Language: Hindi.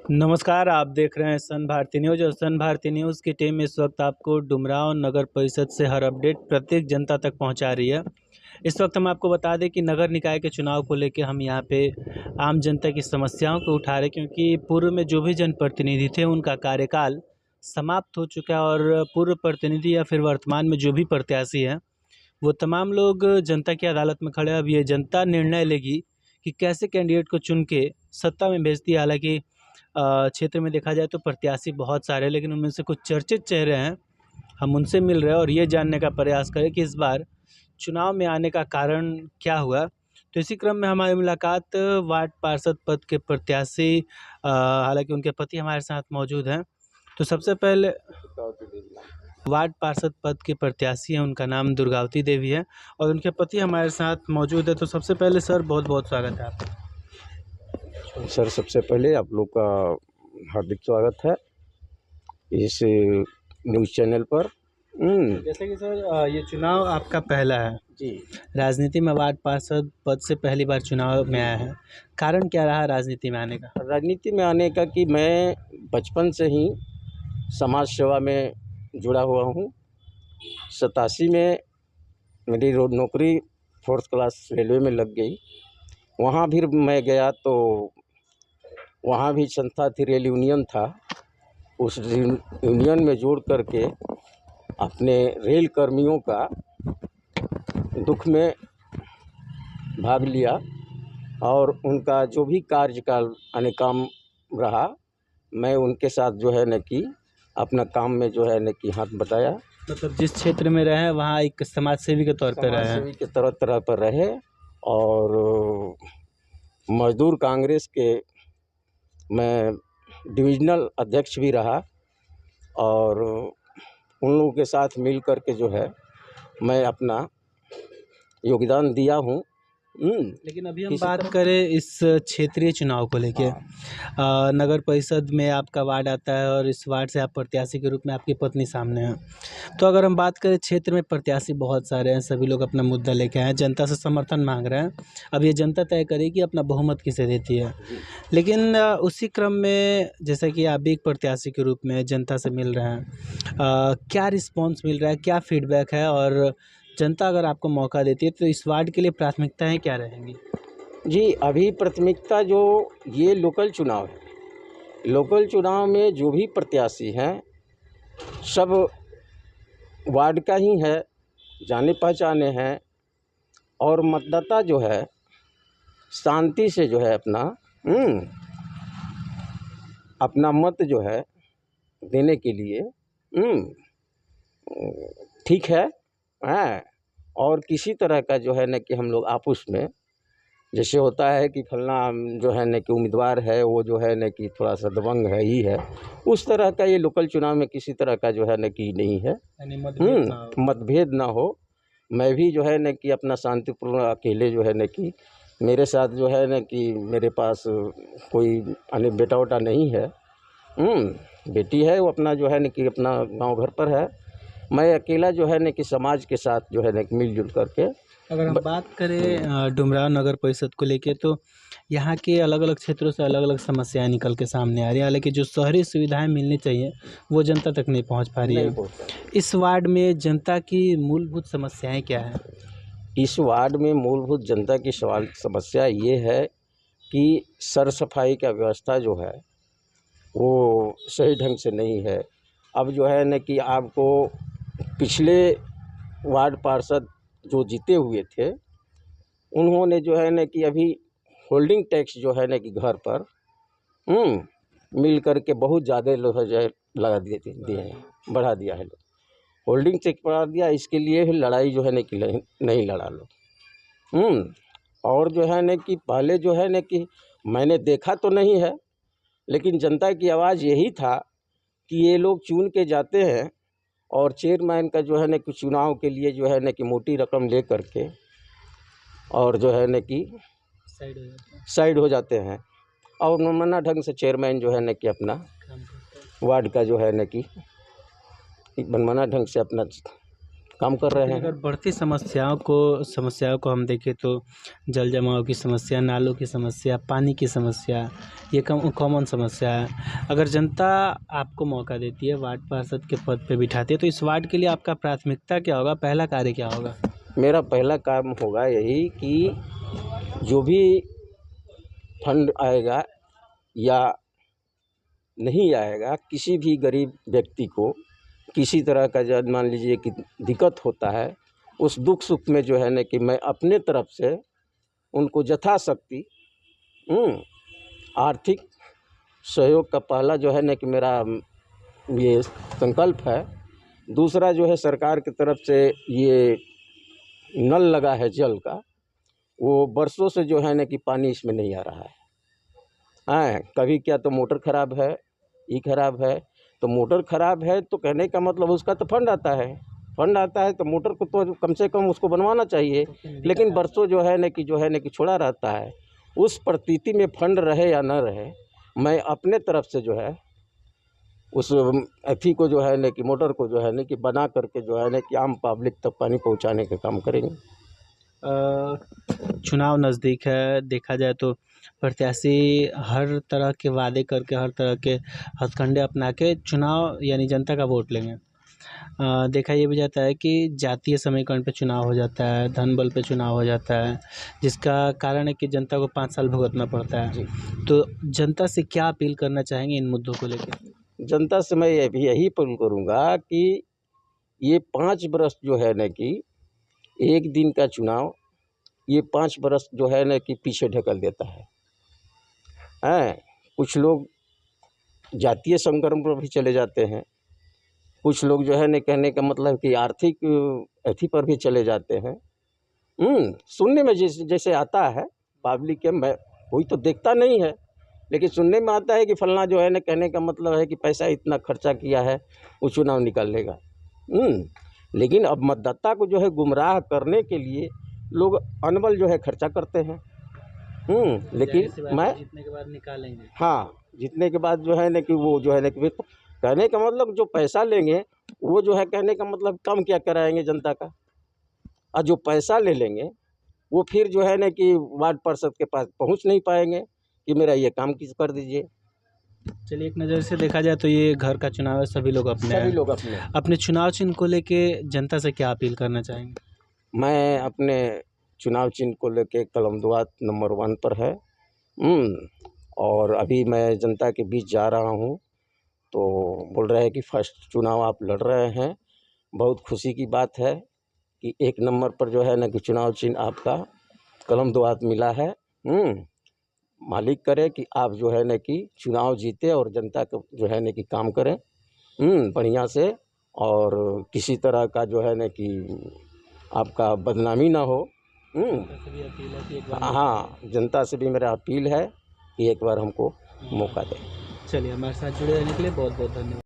नमस्कार, आप देख रहे हैं सन भारती न्यूज़ और सन भारती न्यूज़ की टीम इस वक्त आपको डुमरांव नगर परिषद से हर अपडेट प्रत्येक जनता तक पहुंचा रही है। इस वक्त हम आपको बता दें कि नगर निकाय के चुनाव को लेकर हम यहां पे आम जनता की समस्याओं को उठा रहे, क्योंकि पूर्व में जो भी जनप्रतिनिधि थे उनका कार्यकाल समाप्त हो चुका है और पूर्व प्रतिनिधि या फिर वर्तमान में जो भी प्रत्याशी हैं वो तमाम लोग जनता की अदालत में खड़े हैं। अब ये जनता निर्णय लेगी कि कैसे कैंडिडेट को चुन के सत्ता में भेजती है। हालांकि क्षेत्र में देखा जाए तो प्रत्याशी बहुत सारे हैं, लेकिन उनमें से कुछ चर्चित चेहरे हैं। हम उनसे मिल रहे हैं और ये जानने का प्रयास करें कि इस बार चुनाव में आने का कारण क्या हुआ। तो इसी क्रम में हमारी मुलाकात वार्ड पार्षद पद के प्रत्याशी, हालांकि उनके पति हमारे साथ मौजूद हैं। तो सबसे पहले वार्ड पार्षद पद के प्रत्याशी हैं, उनका नाम दुर्गावती देवी है और उनके पति हमारे साथ मौजूद है। तो सबसे पहले सर बहुत बहुत स्वागत है आपका। सर, सबसे पहले आप लोग का हार्दिक स्वागत है इस न्यूज़ चैनल पर। जैसे कि सर ये चुनाव आपका पहला है जी। राजनीति में, वार्ड पार्षद पद से पहली बार चुनाव में आया है। कारण क्या रहा राजनीति में आने का? राजनीति में आने का कि मैं बचपन से ही समाज सेवा में जुड़ा हुआ हूँ। 87 में मेरी नौकरी 4th क्लास रेलवे में लग गई। वहाँ भी मैं गया तो वहाँ भी संस्था थी, रेल यूनियन था। उस यूनियन में जोड़ करके अपने रेल कर्मियों का दुख में भाग लिया और उनका जो भी कार्यकाल यानी काम रहा, मैं उनके साथ जो है न कि अपना काम में जो है न कि हाथ बटाया। मतलब जिस क्षेत्र में रहे वहाँ एक समाज सेवी के तौर पर रहे हैं। समाज सेवी के तरह पर रहे और मजदूर कांग्रेस के मैं डिविजनल अध्यक्ष भी रहा और उन लोगों के साथ मिल कर के जो है मैं अपना योगदान दिया हूँ। लेकिन अभी हम बात करें इस क्षेत्रीय चुनाव को लेके, नगर परिषद में आपका वार्ड आता है और इस वार्ड से आप प्रत्याशी के रूप में आपकी पत्नी सामने हैं। तो अगर हम बात करें क्षेत्र में प्रत्याशी बहुत सारे हैं, सभी लोग अपना मुद्दा लेके आए हैं, जनता से समर्थन मांग रहे हैं। अब ये जनता तय करेगी अपना बहुमत किसे देती है। लेकिन उसी क्रम में जैसा कि आप भी एक प्रत्याशी के रूप में जनता से मिल रहे हैं, क्या रिस्पॉन्स मिल रहा है, क्या फीडबैक है और जनता अगर आपको मौका देती है तो इस वार्ड के लिए प्राथमिकताएं क्या रहेंगी? जी, अभी प्राथमिकता जो ये लोकल चुनाव है, लोकल चुनाव में जो भी प्रत्याशी हैं सब वार्ड का ही है, जाने पहचाने हैं और मतदाता जो है शांति से जो है अपना मत जो है देने के लिए ठीक है। और किसी तरह का जो है न कि हम लोग आपस में जैसे होता है कि फलना जो है न कि उम्मीदवार है वो जो है न कि थोड़ा सा दबंग है ही है, उस तरह का ये लोकल चुनाव में किसी तरह का जो है न कि नहीं है, यानी मतभेद ना हो। मैं भी जो है न कि अपना शांतिपूर्ण अकेले जो है न कि मेरे साथ जो है न कि मेरे पास कोई अन्य बेटा वोटा नहीं है, बेटी है, वो अपना जो है न कि अपना गांव घर पर है। मैं अकेला जो है न कि समाज के साथ जो है न कि मिलजुल करके। अगर हम बात करें डुमरांव नगर परिषद को लेके, तो यहाँ के अलग अलग क्षेत्रों से अलग अलग समस्याएं निकल के सामने आ रही हैं। हालांकि जो शहरी सुविधाएं मिलनी चाहिए वो जनता तक नहीं पहुँच पा रही है। इस वार्ड में जनता की मूलभूत समस्याएं क्या है? इस वार्ड में मूलभूत जनता की समस्या ये है कि सर सफाई का व्यवस्था जो है वो सही ढंग से नहीं है। अब जो है न कि आपको पिछले वार्ड पार्षद जो जीते हुए थे उन्होंने जो है न कि अभी होल्डिंग टैक्स जो है न कि घर पर मिल कर के बहुत ज़्यादा लोग जो है लगा दिए हैं, बढ़ा दिया है। लोग होल्डिंग टैक्स बढ़ा दिया, इसके लिए लड़ाई जो है न कि नहीं लड़ा लोग। और जो है न कि पहले जो है न कि मैंने देखा तो नहीं है, लेकिन जनता की आवाज़ यही था कि ये लोग चुन के जाते हैं और चेयरमैन का जो है न कि चुनाव के लिए जो है न कि मोटी रकम ले करके और जो है न कि साइड हो जाते हैं और मनमाना ढंग से चेयरमैन जो है न कि अपना वार्ड का जो है न कि मनमाना ढंग से अपना काम कर रहे हैं। अगर बढ़ती समस्याओं को हम देखें तो जल जमाव की समस्या, नालों की समस्या, पानी की समस्या, ये कॉमन समस्या है। अगर जनता आपको मौका देती है, वार्ड पार्षद के पद पे बिठाती है, तो इस वार्ड के लिए आपका प्राथमिकता क्या होगा, पहला कार्य क्या होगा? मेरा पहला काम होगा यही कि जो भी फंड आएगा या नहीं आएगा, किसी भी गरीब व्यक्ति को किसी तरह का जब मान लीजिए कि दिक्कत होता है, उस दुख सुख में जो है ना कि मैं अपने तरफ से उनको यथाशक्ति आर्थिक सहयोग का पहला जो है ना कि मेरा ये संकल्प है। दूसरा जो है सरकार की तरफ से ये नल लगा है जल का, वो बरसों से जो है ना कि पानी इसमें नहीं आ रहा है। कभी क्या तो मोटर ख़राब है, ये ख़राब है, तो मोटर ख़राब है तो कहने का मतलब उसका तो फंड आता है तो मोटर को तो कम से कम उसको बनवाना चाहिए, लेकिन बरसों जो है ना कि छोड़ा रहता है। उस परिस्थिति में फंड रहे या ना रहे, मैं अपने तरफ से जो है उस अथी को जो है ना कि मोटर को जो है ना कि बना करके जो है ना कि आम पब्लिक तक पानी पहुंचाने का काम करेंगे। चुनाव नज़दीक है, देखा जाए तो प्रत्याशी हर तरह के वादे करके, हर तरह के हथकंडे अपना के चुनाव यानी जनता का वोट लेंगे। देखा ये भी जाता है कि जातीय समीकरण पे चुनाव हो जाता है, धन बल पे चुनाव हो जाता है, जिसका कारण है कि जनता को 5 साल भुगतना पड़ता है। तो जनता से क्या अपील करना चाहेंगे इन मुद्दों को लेकर? जनता से मैं यही अपील करूँगा कि ये 5 वर्ष जो है ना कि एक दिन का चुनाव, ये 5 वर्ष जो है ना कि पीछे ढकेल देता है। कुछ लोग जातीय समीकरण पर भी चले जाते हैं, कुछ लोग जो है ना कहने का मतलब कि आर्थिक अथी पर भी चले जाते हैं। सुनने में जैसे आता है पब्लिक के, मैं कोई तो देखता नहीं है, लेकिन सुनने में आता है कि फलना जो है ना कहने का मतलब है कि पैसा इतना खर्चा किया है, वो चुनाव निकाल लेगा। लेकिन अब मतदाता को जो है गुमराह करने के लिए लोग अनबल जो है खर्चा करते हैं। लेकिन मैं जीतने के बाद निकालेंगे। हाँ, जीतने के बाद जो है ना कि वो जो है ना कि कहने का मतलब जो पैसा लेंगे वो जो है कहने का मतलब काम क्या कराएंगे जनता का, और जो पैसा ले लेंगे वो फिर जो है ना कि वार्ड पार्षद के पास पहुंच नहीं पाएंगे कि मेरा ये काम किस कर दीजिए। चलिए, एक नज़र से देखा जाए तो ये घर का चुनाव है, सभी लोग अपने चुनाव चिन्ह को लेके जनता से क्या अपील करना चाहेंगे? मैं अपने चुनाव चिन्ह को लेके कलमदुआत नंबर 1 पर है। और अभी मैं जनता के बीच जा रहा हूँ, तो बोल रहे हैं कि फर्स्ट चुनाव आप लड़ रहे हैं। बहुत खुशी की बात है कि 1 नंबर पर जो है ना कि चुनाव चिन्ह आपका कलमदुआत मिला है। मालिक करे कि आप जो है ना कि चुनाव जीते और जनता को जो है ना कि काम करें बढ़िया से, और किसी तरह का जो है ना कि आपका बदनामी ना हो। हाँ, जनता से भी मेरा अपील है कि एक बार हमको मौका दें। चलिए, हमारे साथ जुड़े रहने के लिए बहुत बहुत धन्यवाद।